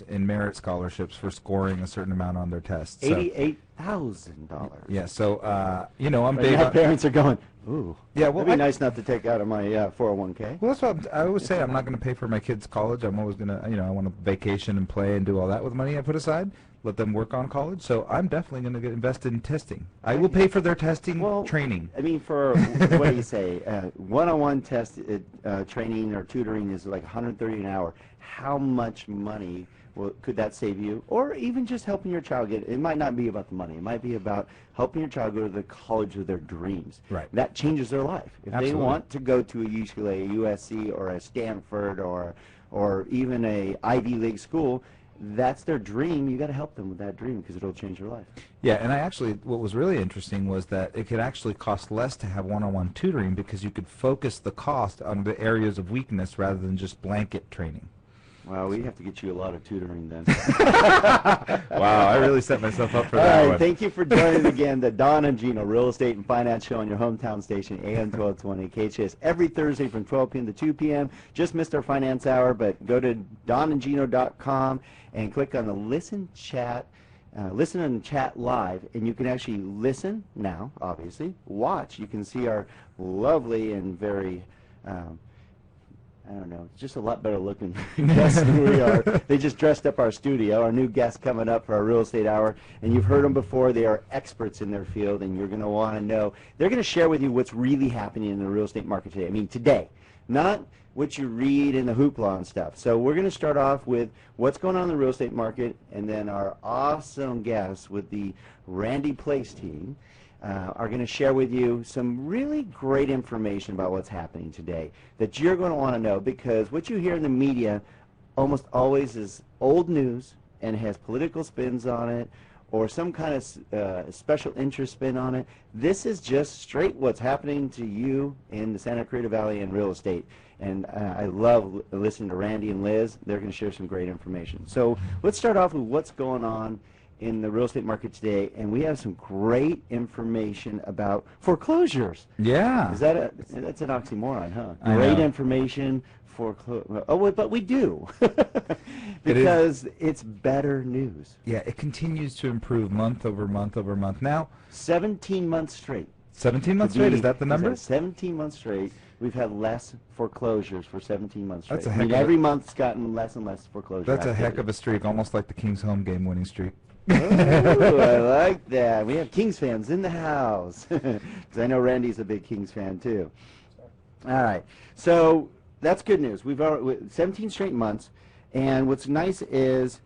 in merit scholarships for scoring a certain amount on their tests. So, $88,000. yeah, so, you know, I'm Right big now on... parents are going, ooh, Yeah, well, that'd be nice not to take out of my 401k. Well, that's what I always say. I'm not going to pay for my kids' college. I'm always going to, you know, I want to vacation and play and do all that with money I put aside. Let them work on college. So I'm definitely going to get invested in testing. I will pay for their testing training. I mean, for what do you say? One-on-one test training or tutoring is like $130 an hour. How much money could that save you? Or even just helping your child get, it might not be about the money. It might be about helping your child go to the college of their dreams. Right. That changes their life. If Absolutely. they want to go to a UCLA, a USC, or a Stanford, or even a Ivy League school, that's their dream. You got to help them with that dream because it'll change their life. Yeah, and I actually, what was really interesting was that it could actually cost less to have one-on-one tutoring because you could focus the cost on the areas of weakness rather than just blanket training. Wow, we have to get you a lot of tutoring then. Wow, I really set myself up for All that right, one. thank you for joining again the Don and Gino Real Estate and Finance Show on your hometown station, AM 1220 KHS, every Thursday from 12 p.m. to 2 p.m. Just missed our finance hour, but go to donandgino.com and click on the listen and chat live, and you can actually listen now, obviously, watch. You can see our lovely and very... I don't know, just a lot better looking guests than we are. They just dressed up our studio, our new guest coming up for our real estate hour, and you've heard them before. They are experts in their field, and you're going to want to know. They're going to share with you what's really happening in the real estate market today. I mean, today, not what you read in the hoopla and stuff. So we're going to start off with what's going on in the real estate market, and then our awesome guests with the Randy Plaice team are going to share with you some really great information about what's happening today that you're going to want to know, because what you hear in the media almost always is old news and has political spins on it or some kind of special interest spin on it. This is just straight what's happening to you in the Santa Cruz Valley in real estate. And I love listening to Randy and Liz. They're going to share some great information. So let's start off with what's going on in the real estate market today, and we have some great information about foreclosures. Yeah. Is that that's an oxymoron, huh? I Great know. information but we do. Because it's better news. Yeah, it continues to improve month over month over month. Now, 17 months straight. 17 months straight, is that the number? 17 months straight. We've had less foreclosures for 17 months straight. That's a heck of every month's gotten less and less foreclosure. That's a heck of a streak, almost like the Kings home game winning streak. Ooh, I like that. We have Kings fans in the house. Because I know Randy's a big Kings fan, too. All right. So that's good news. We've already 17 straight months. And what's nice is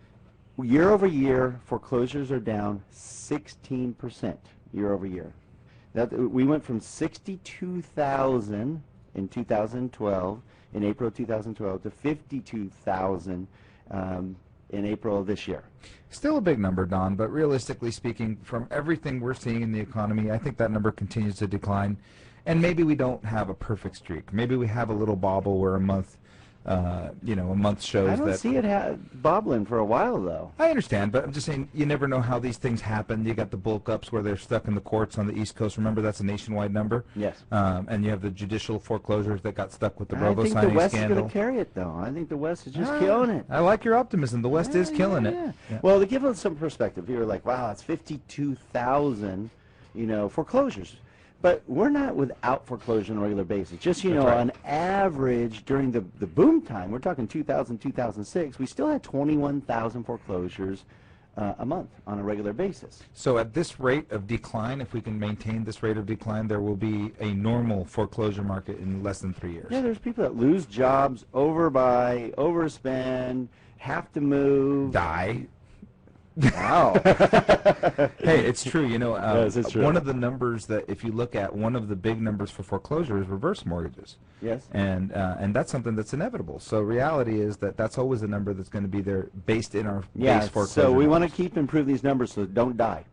year over year, foreclosures are down 16% year over year. We went from 62,000 in 2012, in April 2012, to 52,000 in April of this year. Still a big number, Don, but realistically speaking, from everything we're seeing in the economy, I think that number continues to decline. And maybe we don't have a perfect streak. Maybe we have a little bobble where a month, a month shows that... I don't see it bobbling for a while, though. I understand, but I'm just saying you never know how these things happen. You got the bulk ups where they're stuck in the courts on the East Coast. Remember, that's a nationwide number. Yes. And you have the judicial foreclosures that got stuck with the Robo signing scandal. I think the West is going to carry it, though. I think the West is just killing it. I like your optimism. The West is killing it. Yeah. Well, to give us some perspective, you're like, wow, it's 52,000, foreclosures. But we're not without foreclosure on a regular basis. Just, Right. on average, during the boom time, we're talking 2000, 2006, we still had 21,000 foreclosures a month on a regular basis. So at this rate of decline, if we can maintain this rate of decline, there will be a normal foreclosure market in less than 3 years. Yeah, there's people that lose jobs, overbuy, overspend, have to move. Die. Wow. Hey, it's true. Yes, it's true. One of the numbers that, if you look at, one of the big numbers for foreclosure is reverse mortgages. Yes. And that's something that's inevitable. So reality is that that's always a number that's going to be there based in our base foreclosure. So we want to keep improving these numbers so don't die.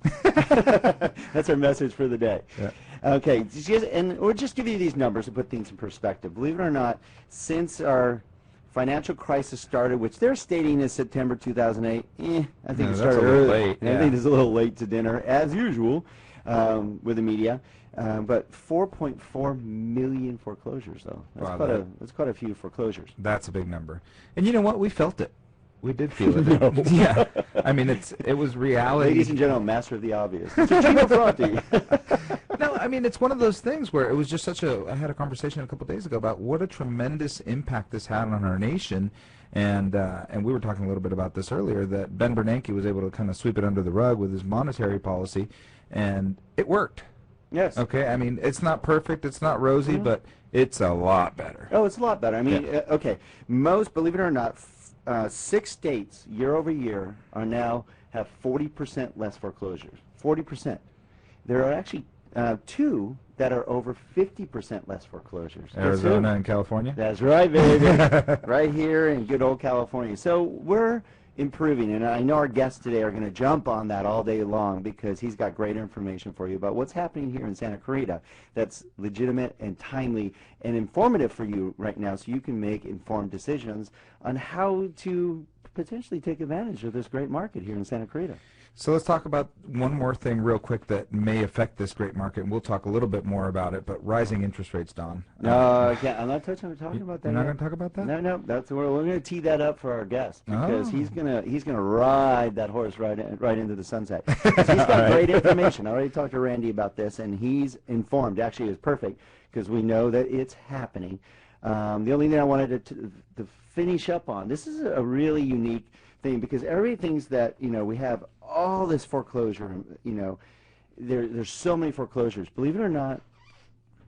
That's our message for the day. Yeah. Okay, and we'll just give you these numbers to put things in perspective. Believe it or not, since our financial crisis started, which they're stating is September 2008. I think it started a little early. late. I think it's a little late to dinner, as usual, with the media. But 4.4 million foreclosures, though. That's Wow, quite a few foreclosures. That's a big number. And you know what? We felt it. We did feel it. No. Yeah. I mean, it was reality. Ladies and gentlemen, master of the obvious. Mr. Gino Fronti. No, I mean, it's one of those things where it was just I had a conversation a couple days ago about what a tremendous impact this had on our nation. And we were talking a little bit about this earlier, that Ben Bernanke was able to kind of sweep it under the rug with his monetary policy, and it worked. Yes. Okay, I mean, it's not perfect, it's not rosy, but it's a lot better. Oh, it's a lot better. I mean, okay, believe it or not, 6 states year over year have 40% less foreclosures. 40%. There are actually 2 that are over 50% less foreclosures. Arizona and California? That's right, baby. Right here in good old California. So we're improving, and I know our guests today are going to jump on that all day long because he's got great information for you about what's happening here in Santa Clarita that's legitimate and timely and informative for you right now, so you can make informed decisions on how to potentially take advantage of this great market here in Santa Clarita. So let's talk about one more thing real quick that may affect this great market, and we'll talk a little bit more about it, but rising interest rates, Don. No, I can't. I'm not talking about that. You're not going to talk about that? No. That's where we're going to tee that up for our guest because he's gonna ride that horse right into the sunset. 'Cause he's got great information. I already talked to Randy about this, and he's informed. Actually, it's perfect because we know that it's happening. The only thing I wanted to finish up on, this is a really unique thing because everybody thinks that we have all this foreclosure. There's so many foreclosures. Believe it or not,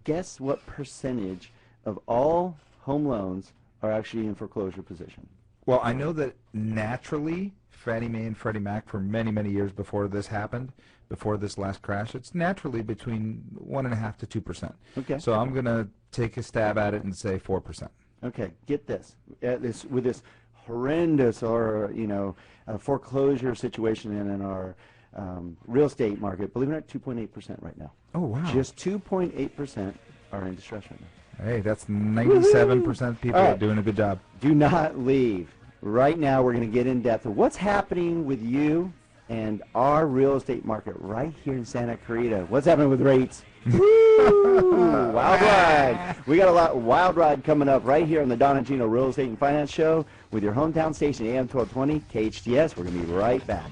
guess what percentage of all home loans are actually in foreclosure position? Well, I know that naturally Fannie Mae and Freddie Mac for many, many years before this happened, before this last crash, it's naturally between 1.5% to 2%. Okay. So I'm going to take a stab at it and say 4%. Okay, get this. With this horrendous foreclosure situation in our real estate market, believe it or not, 2.8% right now. Oh, wow. Just 2.8% are in distress right now. Hey, that's 97% of people are doing a good job. Do not leave. Right now, we're going to get in depth of what's happening with you and our real estate market right here in Santa Clarita. What's happening with rates? Woo! Wild ride. We got a wild ride coming up right here on the Don and Gino Real Estate and Finance Show with your hometown station AM 1220 KHTS. We're going to be right back.